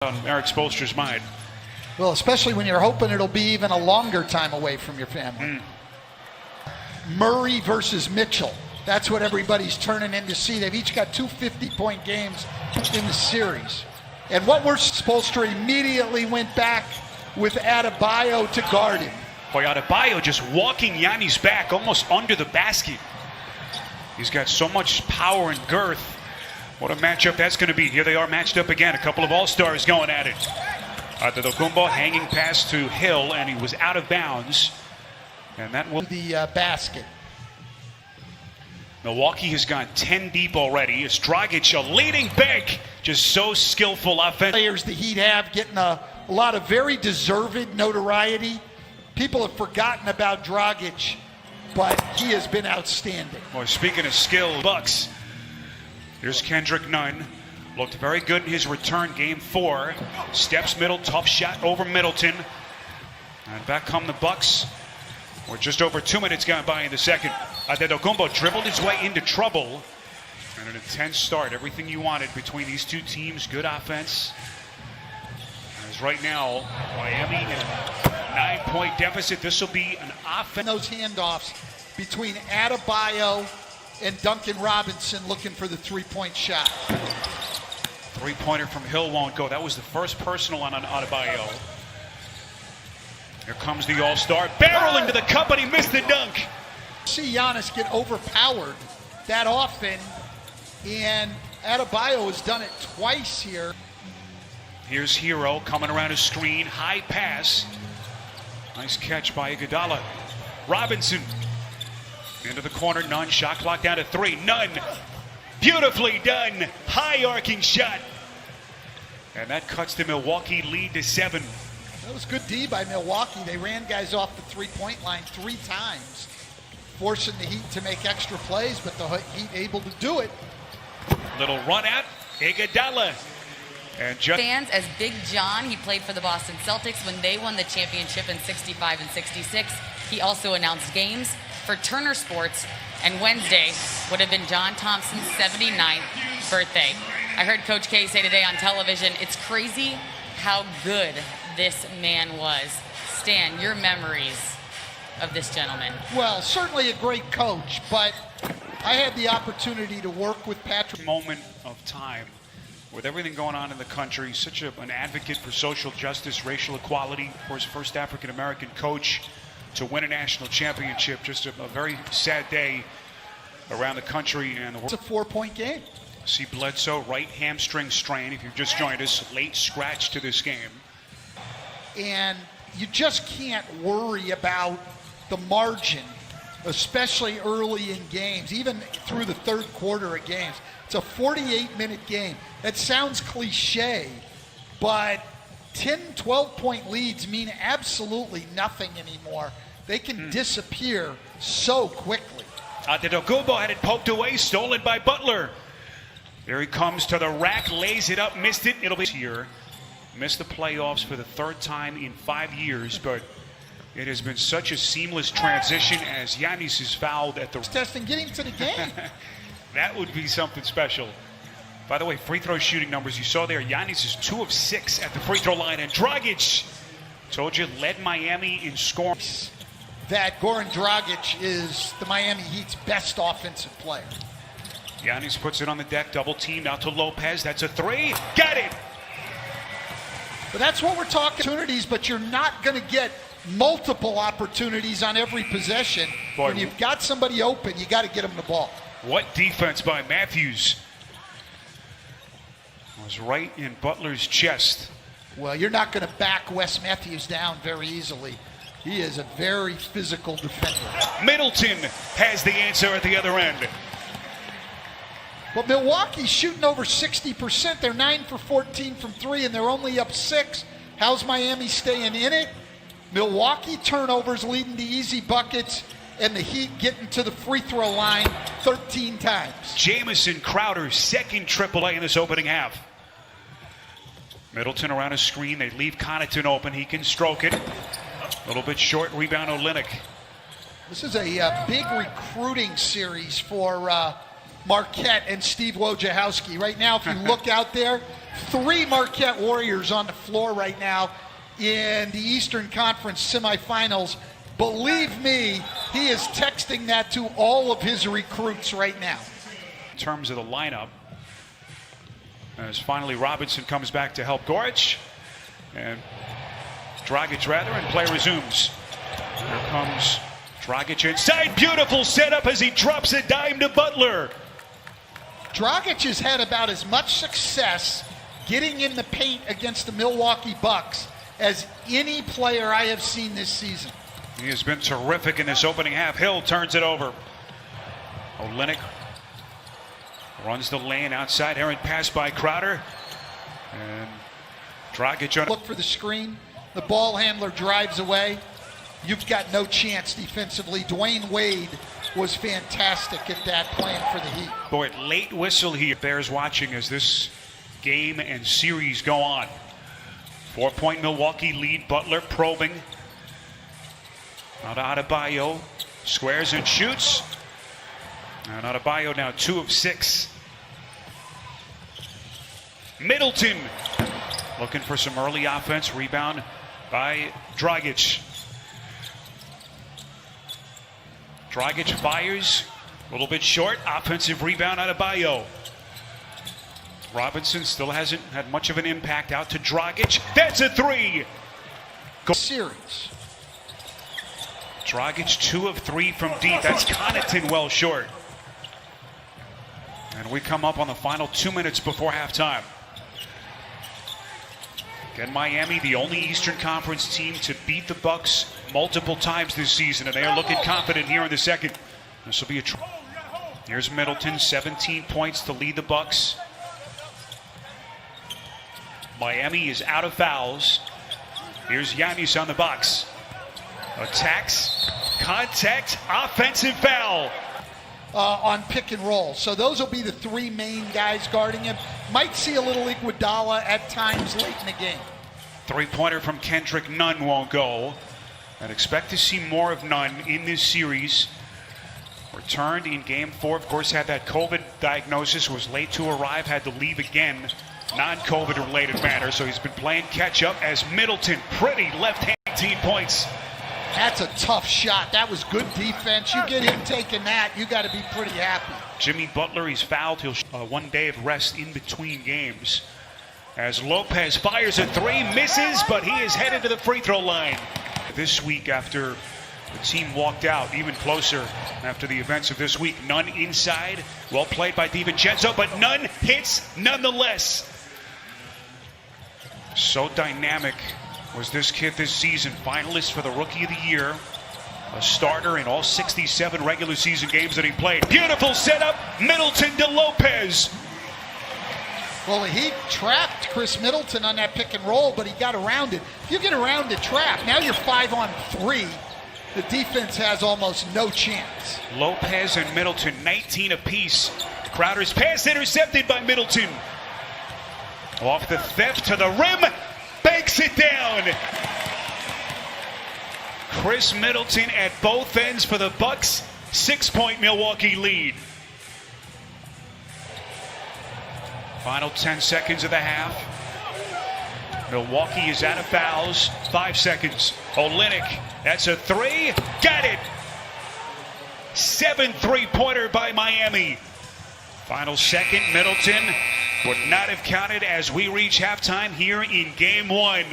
On Eric Spoelstra's mind. Well, especially when you're hoping it'll be even a longer time away from your family. Murray versus Mitchell. That's what everybody's turning in to see. They've each got two 50-point games in the series. And what were Spoelstra immediately went back with Adebayo to guard him. Boy, Adebayo just walking Yanni's back almost under the basket. He's got so much power and girth. What a matchup that's going to be. Here they are matched up again. A couple of all-stars going at it. Antetokounmpo hanging pass to Hill, and he was out of bounds. And that will the basket. Milwaukee has gone 10 deep already. It's Dragic, a leading big, just so skillful offense. Players the Heat have getting a lot of very deserved notoriety. People have forgotten about Dragic, but he has been outstanding. Boy, speaking of skill, Bucks. Here's Kendrick Nunn. Looked very good in his return, game 4. Steps middle, tough shot over Middleton. And back come the Bucks. We're just over 2 minutes gone by in the second. Antetokounmpo dribbled his way into trouble. And an intense start. Everything you wanted between these two teams. Good offense. As right now, Miami in a 9-point deficit. This will be an offense. Those handoffs between Adebayo and Duncan Robinson looking for the three-point shot. Three-pointer from Hill won't go. That was the first personal on Adebayo. Here comes the all-star. Barreling to the cup, and he missed the dunk. See Giannis get overpowered that often, and Adebayo has done it twice here. Here's Hero coming around his screen. High pass. Nice catch by Iguodala. Robinson. Into the corner, Nunn, shot clock down to 3. Nunn, beautifully done, high arcing shot. And that cuts the Milwaukee lead to 7. That was good D by Milwaukee. They ran guys off the three-point line 3 times, forcing the Heat to make extra plays, but the Heat able to do it. Little run out, Iguodala. And just fans as Big John, he played for the Boston Celtics when they won the championship in 65 and 66. He also announced games for Turner Sports, and Wednesday would have been John Thompson's 79th birthday. I heard Coach K say today on television, it's crazy how good this man was. Stan, your memories of this gentleman. Well, certainly a great coach, but I had the opportunity to work with Patrick. Moment of time with everything going on in the country, such an advocate for social justice, racial equality, of course, first African-American coach to win a national championship. Just a very sad day around the country and the world. It's a 4-point game. See Bledsoe, right hamstring strain. If you've just joined us, late scratch to this game. And you just can't worry about the margin, especially early in games, even through the third quarter of games. It's a 48-minute game. That sounds cliche, but 10, 12-point leads mean absolutely nothing anymore. They can disappear so quickly. Antetokounmpo had it poked away, stolen by Butler. There he comes to the rack, lays it up, missed it. It'll be here. Missed the playoffs for the 3rd time in 5 years, but it has been such a seamless transition as Giannis is fouled at the testing, getting to the game. That would be something special. By the way, free throw shooting numbers you saw there. Giannis is 2 of 6 at the free throw line, and Dragic, told you, led Miami in scoring. That Goran Dragic is the Miami Heat's best offensive player. Giannis puts it on the deck, double teamed out to Lopez. That's a 3. Got it. But that's what we're talking opportunities, but you're not going to get multiple opportunities on every possession. Boy, when you've got somebody open, you got to get them the ball. What defense by Matthews. Was right in Butler's chest. Well, you're not going to back Wes Matthews down very easily. He is a very physical defender. Middleton has the answer at the other end. But Milwaukee's shooting over 60%. They're 9 for 14 from 3, and they're only up 6. How's Miami staying in it? Milwaukee turnovers leading to easy buckets, and the Heat getting to the free throw line 13 times. Jamison Crowder's 2nd AAA in this opening half. Middleton around a screen. They leave Connaughton open. He can stroke it. A little bit short. Rebound Olynyk. This is a big recruiting series for Marquette and Steve Wojciechowski. Right now, if you look out there, 3 Marquette Warriors on the floor right now in the Eastern Conference semifinals. Believe me, he is texting that to all of his recruits right now. In terms of the lineup, as finally Robinson comes back to help Gorich, and Dragic rather, and play resumes. Here comes Dragic inside. Beautiful setup as he drops a dime to Butler. Dragic has had about as much success getting in the paint against the Milwaukee Bucks as any player I have seen this season. He has been terrific in this opening half. Hill turns it over. Olynyk runs the lane outside. Errant pass by Crowder. And Dragic on. Look for the screen. The ball handler drives away. You've got no chance defensively. Dwayne Wade was fantastic at that, playing for the Heat. Boy, late whistle here. Bears watching as this game and series go on. 4-point Milwaukee lead. Butler probing. Now to Adebayo. Squares and shoots. And Adebayo now 2 of 6. Middleton looking for some early offense. Rebound by Dragic. Dragic fires. A little bit short. Offensive rebound out of Adebayo. Robinson still hasn't had much of an impact. Out to Dragic. That's a 3. Series. Dragic 2 of 3 from deep. That's Connaughton well short. And we come up on the final 2 minutes before halftime. Again, Miami, the only Eastern Conference team to beat the Bucks multiple times this season, and they are looking confident here in the second. This will be a Here's Middleton, 17 points to lead the Bucks. Miami is out of fouls. Here's Giannis on the box. Attacks, contact, offensive foul. On pick and roll. So those will be the 3 main guys guarding him. Might see a little Iguodala at times late in the game. 3-pointer from Kendrick Nunn won't go. And expect to see more of Nunn in this series. Returned in game 4. Of course, had that COVID diagnosis, was late to arrive, had to leave again. Non-COVID related matter. So he's been playing catch up as Middleton, pretty left-hand 18 points. That's a tough shot. That was good defense. You get him taking that, you got to be pretty happy. Jimmy Butler, he's fouled. He'll 1 day of rest in between games. As Lopez fires a 3, misses, but he is headed to the free throw line. This week after the team walked out, even closer after the events of this week. Nunn inside, well played by DiVincenzo, but Nunn hits nonetheless. So dynamic was this kid this season. Finalist for the Rookie of the Year. A starter in all 67 regular season games that he played. Beautiful setup. Middleton to Lopez. Well, he trapped Chris Middleton on that pick and roll, but he got around it. If you get around the trap, now you're 5 on 3. The defense has almost no chance. Lopez and Middleton, 19 apiece. Crowder's pass intercepted by Middleton. Off the theft to the rim. Banks it down. Chris Middleton at both ends for the Bucks. 6-point Milwaukee lead. Final 10 seconds of the half. Milwaukee is out of fouls. 5 seconds. Olynyk, that's a 3. Got it. 7 3-pointer by Miami. Final second, Middleton would not have counted as we reach halftime here in game 1.